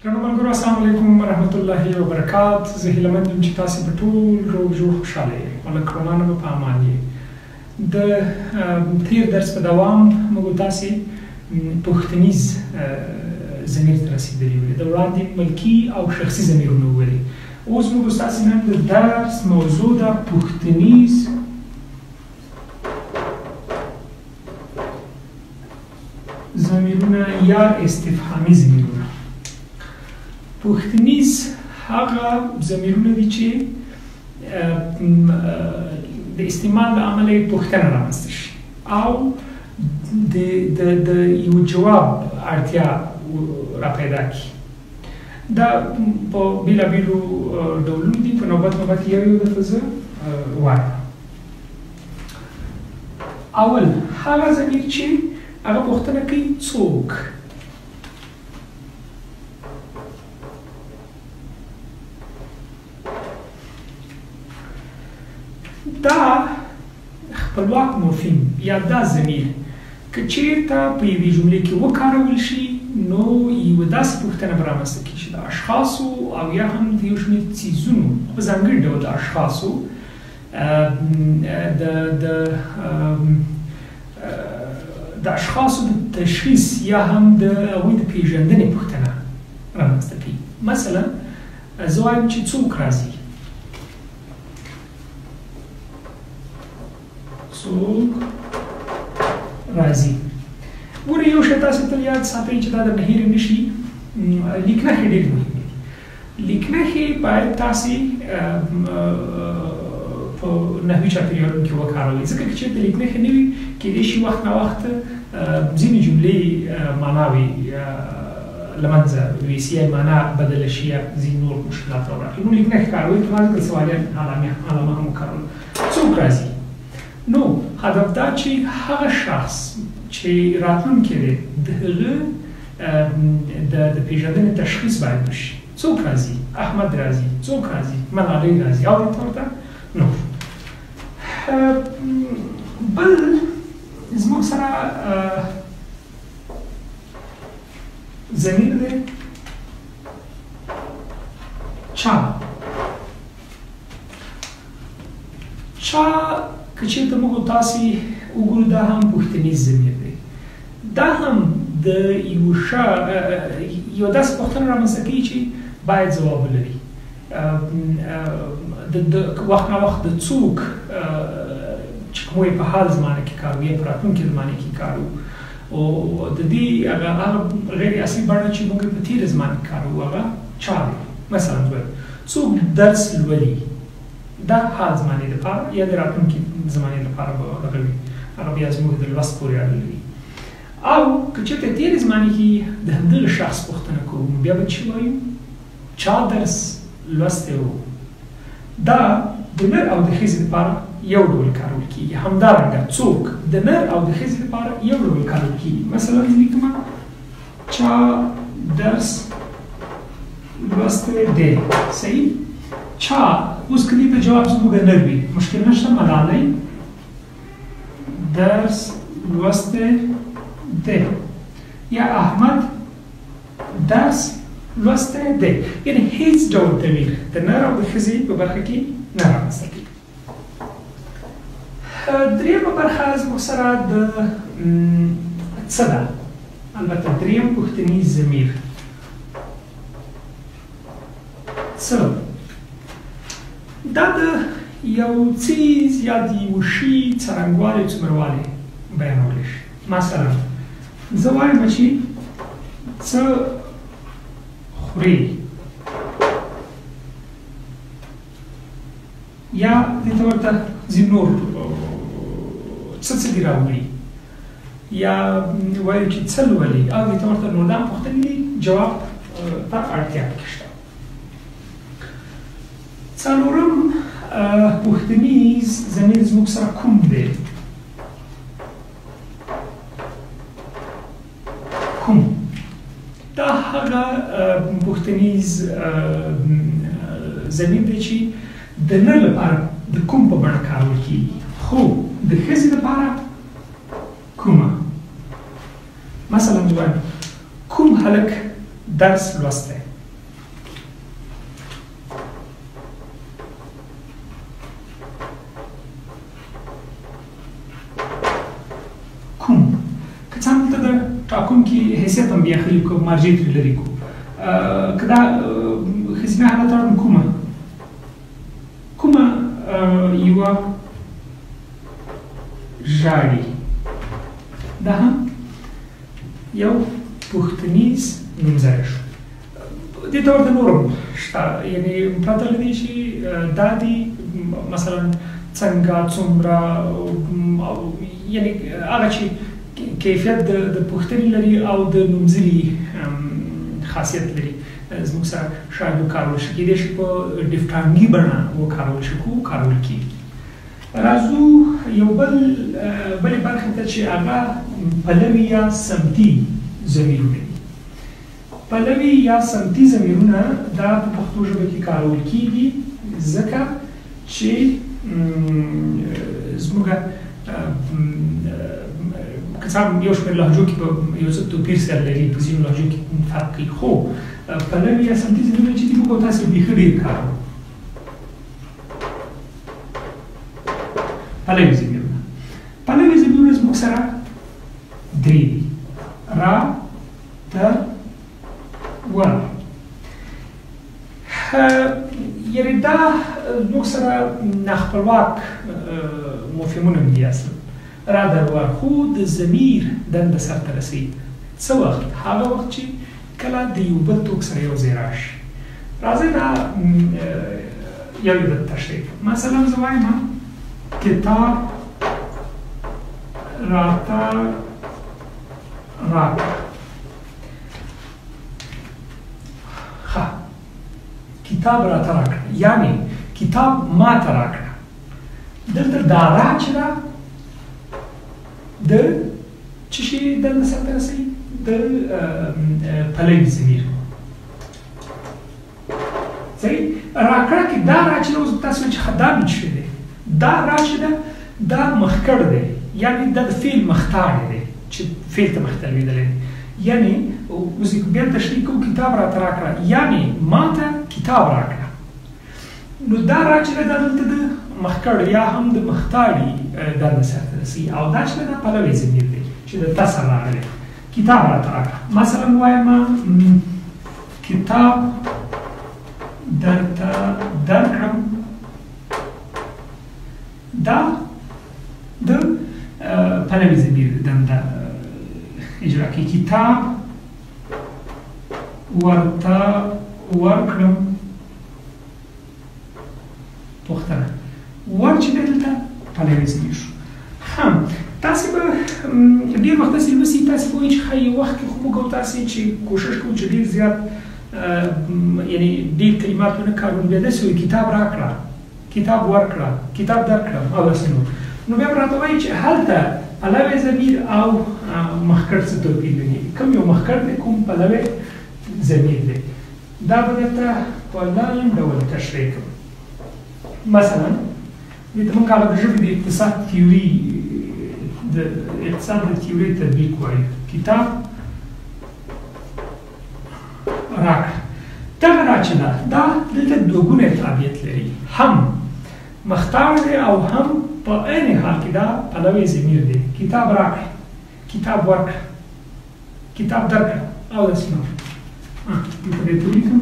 درنو ملګرو السلام علیکم ورحمت الله وبرکاته. زه هیله مند یم چې تاسې په ټول روغ جوړ خوشحاله یې او له کرونا نه به په امان یې. د تیر درس په دوام موږ تاسې پوښتنیز ضمیر ته رسېدلي وو. د وړاندې ملکي او شخصي ضمیرونه وویلې. اوس موږ ستاسې نن د درس موضوع ده پوښتنیز ضمیرونه یا استفهامي ضمیرونه. پوښتنیز هغه ضمیرونه دي چې د استعمال له امله یې پوښتنه رامنځته شي او د یو جواب اړتیا راپیدا کړي. دا په بېلابېلو ډولونو دي. په نوبت یو درته زه وایم. اول هغه ضمیر چې هغه پوښتنه کوي څوک. دا خپلواک مورفیم یا دا ضمیر که چېرته په یوې جملې کې وکارول شي نو یوه داسې پوښتنه به رامنځته کړي چې د اشخاصو او یا هم د یو شمېر څیزونو په ځانګړي ډول د اشخاصو د اشخاصو د تشخیص یا هم د هغوی د پېژندنې پوښتنه رامنځته کوي. مثلا زه وایم چې څوک راځي. څوک راځي. ګورئ یو شی تاسې تل یاد ساتئ چې دا درنه هېرې نه شي. لیکنښې ډېرې مهمې دي. لیکنښې باید تاسې په نحوي چاپېریالونو کې وکاروئ. ځکه که چېرته لیکنښې نه وي کیدای شي وخت ناوخت ځینې جملې معناوې له منځه یوسي یا معنا بدله شي یا ځینې نور مشکلات راوړي. نو لیکنښې کاروئ. په بعضې کې سوالیه علامه هم وکاروئ. څوک راځي. نو هدف دا چې هغه شخص چې راتلونکی دی د هغه د پېژندنې تشخیص باید وشي. څوک راځي. احمد راځي. څوک راځي. ملالۍ راځي. او دې طور ته نو بل زموږ سره ضمیر دی چا. چا که چېرته موږ تاسې وګورو دا هم پوښتنیز ضمیر دی. دا هم د یوه داسې پوښتنه رامنځته کوي چې باید ځواب ولري. د وخت ناوخت د څوک چې کوم په حال زمانه کې کارو یا په راتلونکې زمانه کې کارو او د دې هغه غیر اصلي بڼه چې موږ په تېره زمانه کې کارو هغه چا دی. مثلا څوک درس لولي. دا حال زمانې لپاره یا د راتلونکي زمانې لپاره به هغه وي. هغه بیا زموږ د لوست پورې اړه لري. او که چېرته تېرې زمانې کې د همدغه شخص پوښتنه کوو نو بیا به چې وایو چا درس لوستی و. دا د نر او د ښځې لپاره یو ډول کارول کېږي. همدارنګه څوک د نر او د ښځې لپاره یو ډول کارول کېږي. مثلا زه لیکم چا درس لوستی دی. صحیح. چا اوس که دې ته جواب زموږ نر وي مشکل نشته. ملالۍ درس لوستی دی یا احمد درس لوستی دی. یعنې هیڅ ډول تغییر د نر او د ښځې په برخه کې نه رامنځته کوي. درېیمه برخه زموږ سره د څه ده. البته درېیم پوښتنیز ضمیر څه. دا د یو څیز یا د یو شي څرنګوالی څومرهوالی بیانولی شي. مثلا زه وایم چې څه خوري یا دې ته ورته ځینې نور څه دي راوړي یا وایو چې څه لولي او دې ته ورته نور دا پوښتنې دي. جواب ته اړتیا پکې شته. څلورم پوښتنیز ضمیر زموږ سره کوم دی. کوم. دا هغه پوښتنیز ضمیر دی چې د نر لپاره د کوم په بڼه کارول کېږي خو د ښځې لپاره کومه. مثلا وایم کوم هلک درس لوستی. ټاکونکي حیثیت هم بیا ښیي که مرجع ترې لرې کړو که دا ښځینه حالت اړوند کومه یوه ژاړي دا هم یو پوښتنیز نومځری شو. دې ته ورته نور هم شته، یعنې پرته له دې چې دا دي مثلا څنګه څومره یعنې هغه چې کیفیت د پوښتنې لري او د نومځري خاصیت لري زموږ سره شاید وکارول شي، کیدای شي په ډیفټانګي بڼه وکارول شي خو کارول کېږي. راځو یو بلې برخې ته چې هغه پلوي یا سمتي ضمیرونه دي. پلوي یا سمتي ضمیرونه دا په پښتو ژبه کې کارول کېږي ځکه چې زموږ که څه هم یو شمېر لهجو کې به یو څه توپیر سره لري، په ځینو لهجو کې فرق کوي، خو پلوي یا سمتي ضمیرونه چې دي موږ او تاسې بیخي ډېر کاروو. پلوي ضمیرونه زموږ سره درې دي: را، ته، ور. یعنې دا زموږ سره ناخپلواک موفیمونه دي اصلا. را در ور خو د ضمیر دنده سرته رسوي څه وخت؟ هغه وخت چې کله د یو بل توک سره یو ځای راشي. راځئ دا یو درته تشریح کړم. مثلا زه وایم کتاب راته راکړه. ښه، کتاب راته راکړه یعنې کتاب ما ته راکړه. دلته دا را چې ده د څه شي دنده سرته رسوي؟ د پلوي ضمیر. صحیح؟ راکړه کې دا را چې ده اوس تاسو وایئ چې ښه دا مې شوی دی، دا را چې ده دا مخکړ دی، یعنې دا د فعل مختاړی دی چې فعل ته مخته لوېدلی دی. یعنې اوس بیا تشریح کوو کتاب راته راکړه یعنې ما ته کتاب راکړه. نو دا را چې ده دا دلته د مخکړ یا هم د مختاړي دنده سرته رسوي او دا چې ده دا پلوي ضمیر دی چې د تا سره راغلی. کتاب راته راکړه مثلا وایم کتاب درته درکړم. دا د پلوي ضمیر دنده اجرا کوي. کتاب ورته ورکړم. پوښتنه ور چې دی دلته پلوي ضمیر شو. هم تاسې به ډېر وخت داسې لوستي تاسې به وایئ چې ښایي یو وخت کې خو موږ او تاسې چې کوشش کوو چې ډېر زیات یعنې ډېر کلمات ونه کاروو، بیا داسې وایي کتاب راکړه، کتاب ورکړه، کتاب درکړم او داسې نور. نو بیا به راته وایي چې هلته پلوي ضمیر او مخکړ څه توپیر لري؟ کوم یو مخکړ دی، کوم پلوي ضمیر دی؟ دا به درته په لاندې ډول تشریح کړم. مثلا دې ته موږ هغه د ژبې د اقتصاد تیوري د اقتصاد د تیوري تطبیق وایو. کتاب راکړه. دغه را چې ده دا دلته دوه ګونی تابعیت لري، هم مختار دی او هم په عین حال کې دا پلوي ضمیر دی. کتاب راکړه، کتاب ورکړه، کتاب درکړه او داسې نور. دلته دې ته ولیکم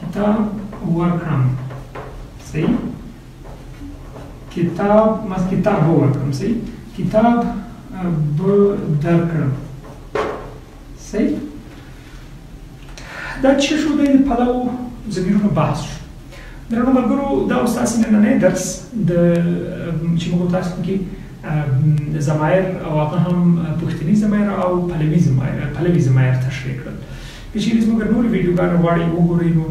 کتاب ورکړم. صحیح؟ کتاب به ورکړم. صحیح؟ کتاب به درکړم. صحیح؟ دا چې شو دی د پلو ضمیرونو بحث شو. درنو ملګرو دا اوس تاسې نننی درس چې موږ تاسو کې ضمایر او هغه هم پوښتنیز ضمایر او پلوي ضمایر تشریح کړل. که چیرې زموږ نورې ویډیوګانې غواړئ وګورئ نو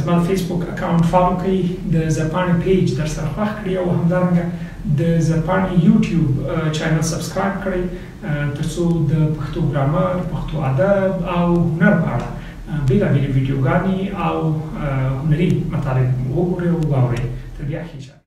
زما د فیسبوک اکاونټ فالو کړئ، د زرپاڼې پیج در سره خوښ کړئ او همدارنګه د زرپاڼې یوټیوب چینل سبسکرایب کړئ تر څو د پښتو ګرامر، پښتو ادب او هنر په اړه بېلابېلې ویډیوګانې او هنري مطالب وګورئ او واورئ. تر بیا ښې